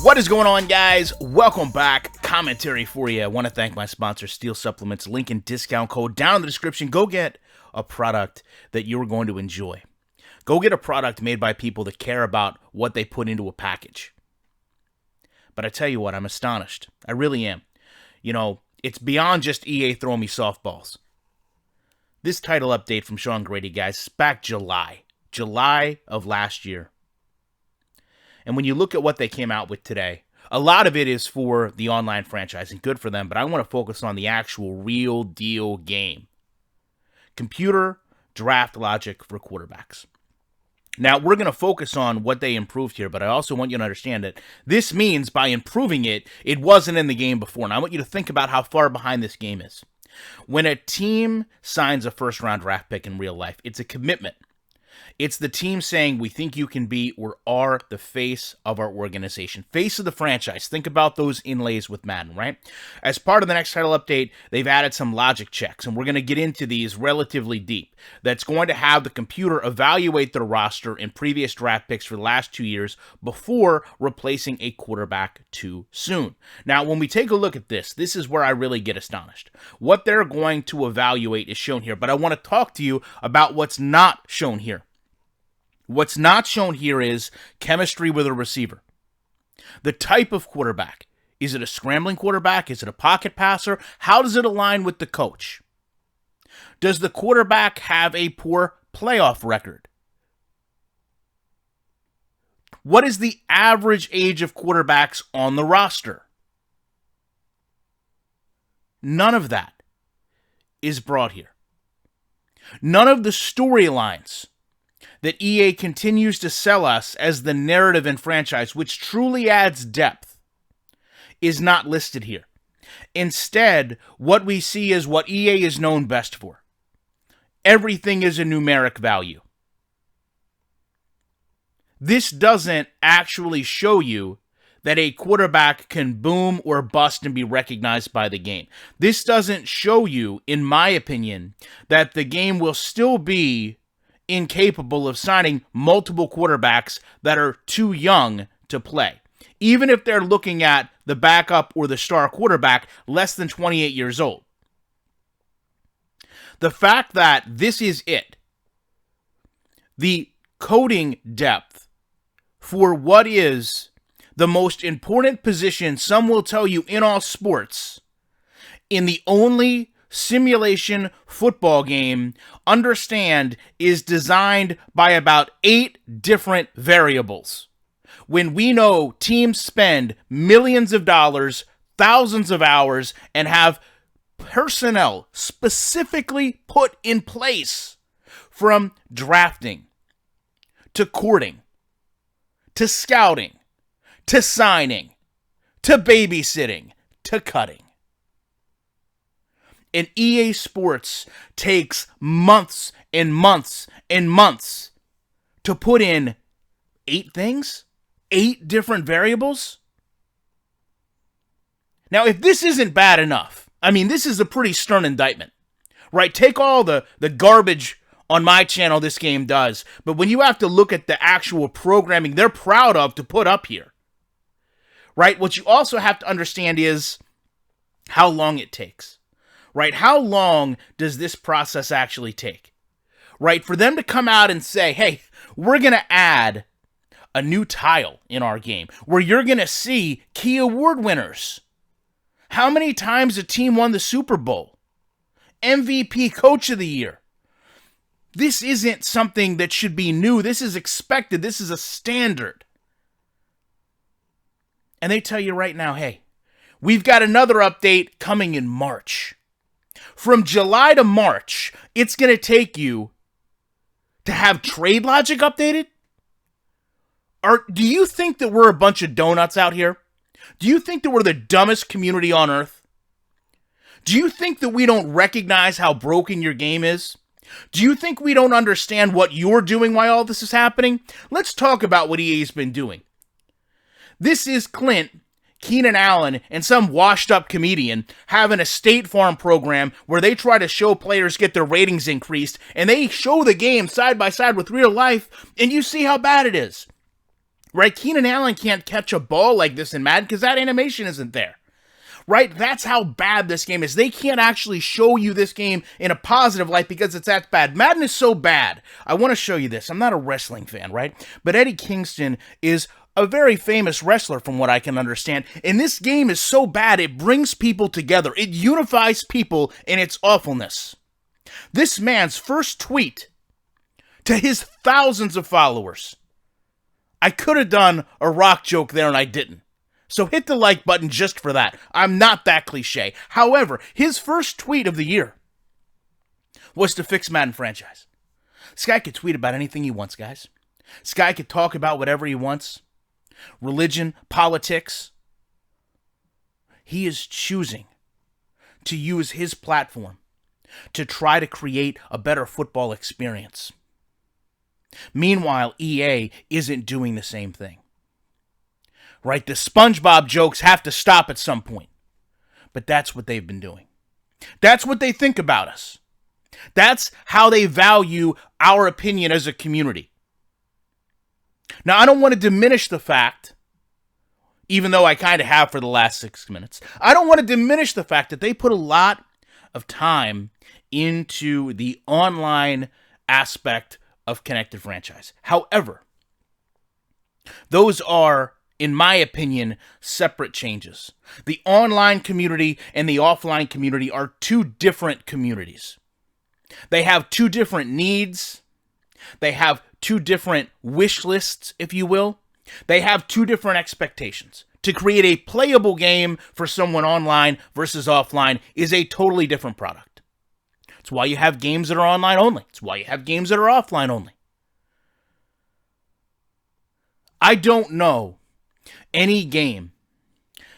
What is going on, guys? Welcome back. Commentary for you. I want to thank my sponsor, Steel Supplements. Link and discount code down in the description. Go get a product that you're going to enjoy. Go get a product made by people that care about what they put into a package. But I tell you what, I'm astonished. I really am. You know, it's beyond just EA throwing me softballs. This title update from Sean Grady, guys, is back July of last year. And when you look at what they came out with today, a lot of it is for the online franchising. Good for them, but I want to focus on the actual real deal game. Computer draft logic for quarterbacks. Now, we're going to focus on what they improved here, but I also want you to understand that this means by improving it, it wasn't in the game before. And I want you to think about how far behind this game is. When a team signs a first-round draft pick in real life, it's a commitment. It's the team saying, we think you can be or are the face of our organization. Face of the franchise. Think about those inlays with Madden, right? As part of the next title update, they've added some logic checks, and we're going to get into these relatively deep. That's going to have the computer evaluate their roster in previous draft picks for the last 2 years before replacing a quarterback too soon. Now, when we take a look at this is where I really get astonished. What they're going to evaluate is shown here, but I want to talk to you about what's not shown here. What's not shown here is chemistry with a receiver. The type of quarterback. Is it a scrambling quarterback? Is it a pocket passer? How does it align with the coach? Does the quarterback have a poor playoff record? What is the average age of quarterbacks on the roster? None of that is brought here. None of the storylines that EA continues to sell us as the narrative and franchise, which truly adds depth, is not listed here. Instead, what we see is what EA is known best for. Everything is a numeric value. This doesn't actually show you that a quarterback can boom or bust and be recognized by the game. This doesn't show you, in my opinion, that the game will still be incapable of signing multiple quarterbacks that are too young to play. Even if they're looking at the backup or the star quarterback less than 28 years old. The fact that this is it, the coding depth for what is the most important position, some will tell you in all sports, in the only simulation football game, understand, is designed by about 8 different variables. When we know teams spend millions of dollars, thousands of hours, and have personnel specifically put in place from drafting, to courting, to scouting, to signing, to babysitting, to cutting. And EA Sports takes months and months and months to put in 8 things? 8 different variables? Now, if this isn't bad enough, I mean, this is a pretty stern indictment, right? Take all the garbage on my channel this game does, but when you have to look at the actual programming they're proud of to put up here, right? What you also have to understand is how long it takes. Right? How long does this process actually take? Right? For them to come out and say, hey, we're going to add a new tile in our game where you're going to see key award winners. How many times a team won the Super Bowl? MVP Coach of the Year. This isn't something that should be new. This is expected. This is a standard. And they tell you right now, hey, we've got another update coming in March. From July to March, it's going to take you to have trade logic updated? Or do you think that we're a bunch of donuts out here? Do you think that we're the dumbest community on earth? Do you think that we don't recognize how broken your game is? Do you think we don't understand what you're doing while all this is happening? Let's talk about what EA's been doing. This is Clint Keenan Allen and some washed-up comedian having a State Farm program where they try to show players get their ratings increased, and they show the game side by side with real life, and you see how bad it is. Right? Keenan Allen can't catch a ball like this in Madden because that animation isn't there. Right? That's how bad this game is. They can't actually show you this game in a positive light because it's that bad. Madden is so bad. I want to show you this. I'm not a wrestling fan, right? But Eddie Kingston is a very famous wrestler from what I can understand. And this game is so bad, it brings people together. It unifies people in its awfulness. This man's first tweet to his thousands of followers. I could have done a rock joke there and I didn't. So hit the like button just for that. I'm not that cliche. However, his first tweet of the year was to fix Madden franchise. This guy could tweet about anything he wants, guys. This guy could talk about whatever he wants. Religion, politics. He is choosing to use his platform to try to create a better football experience. Meanwhile, EA isn't doing the same thing. Right? The SpongeBob jokes have to stop at some point. But that's what they've been doing. That's what they think about us. That's how they value our opinion as a community. Now, I don't want to diminish the fact, even though I kind of have for the last 6 minutes, I don't want to diminish the fact that they put a lot of time into the online aspect of Connected Franchise. However, those are, in my opinion, separate changes. The online community and the offline community are two different communities. They have two different needs. They have two different wish lists, if you will. They have two different expectations. To create a playable game for someone online versus offline is a totally different product. It's why you have games that are online only. It's why you have games that are offline only. I don't know any game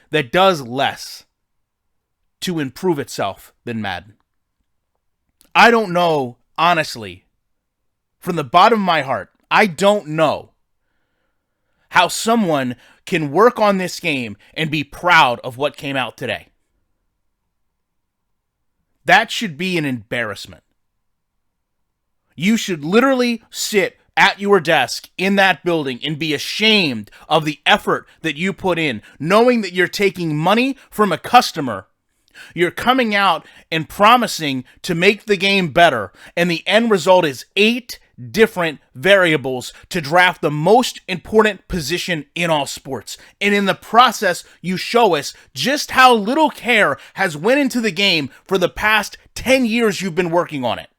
that does less to improve itself than Madden. I don't know, honestly, from the bottom of my heart, I don't know how someone can work on this game and be proud of what came out today. That should be an embarrassment. You should literally sit at your desk in that building and be ashamed of the effort that you put in, knowing that you're taking money from a customer. You're coming out and promising to make the game better, and the end result is 8 different variables to draft the most important position in all sports. And in the process, you show us just how little care has went into the game for the past 10 years you've been working on it.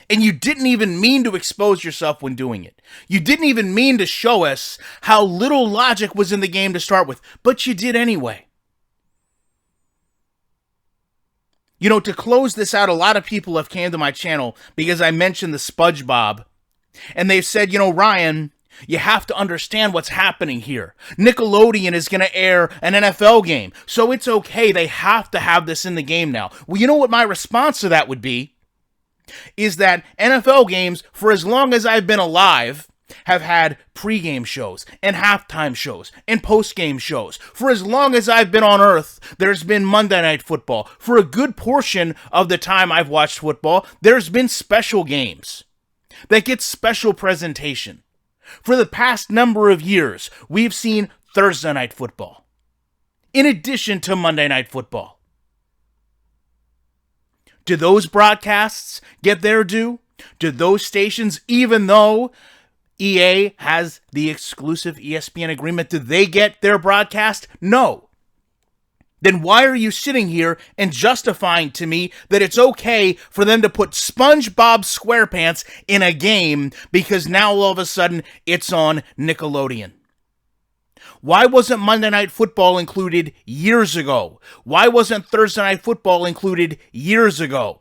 And you didn't even mean to expose yourself when doing it. You didn't even mean to show us how little logic was in the game to start with, but you did anyway. You know, to close this out, a lot of people have came to my channel because I mentioned the SpongeBob. And they've said, you know, Ryan, you have to understand what's happening here. Nickelodeon is going to air an NFL game, so it's okay. They have to have this in the game now. Well, you know what my response to that would be? Is that NFL games, for as long as I've been alive, have had pregame shows and halftime shows and postgame shows. For as long as I've been on Earth, there's been Monday Night Football. For a good portion of the time I've watched football, there's been special games that get special presentation. For the past number of years, we've seen Thursday Night Football, in addition to Monday Night Football. Do those broadcasts get their due? Do those stations, even though EA has the exclusive ESPN agreement, do they get their broadcast? No. Then why are you sitting here and justifying to me that it's okay for them to put SpongeBob SquarePants in a game because now all of a sudden it's on Nickelodeon? Why wasn't Monday Night Football included years ago? Why wasn't Thursday Night Football included years ago?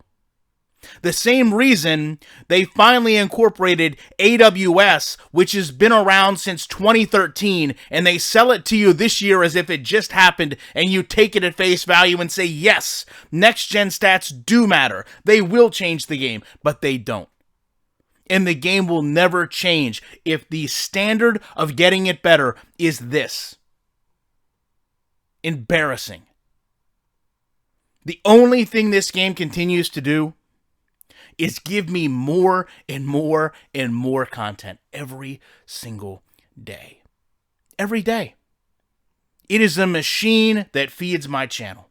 The same reason they finally incorporated AWS, which has been around since 2013, and they sell it to you this year as if it just happened, and you take it at face value and say, yes, next-gen stats do matter. They will change the game, but they don't. And the game will never change if the standard of getting it better is this. Embarrassing. The only thing this game continues to do is give me more and more and more content every single day. Every day. It is a machine that feeds my channel.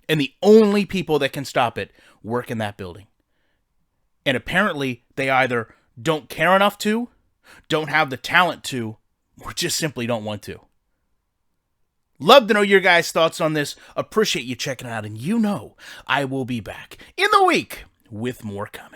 And the only people that can stop it work in that building. And apparently, they either don't care enough to, don't have the talent to, or just simply don't want to. Love to know your guys' thoughts on this. Appreciate you checking it out. And you know I will be back in the week with more coming.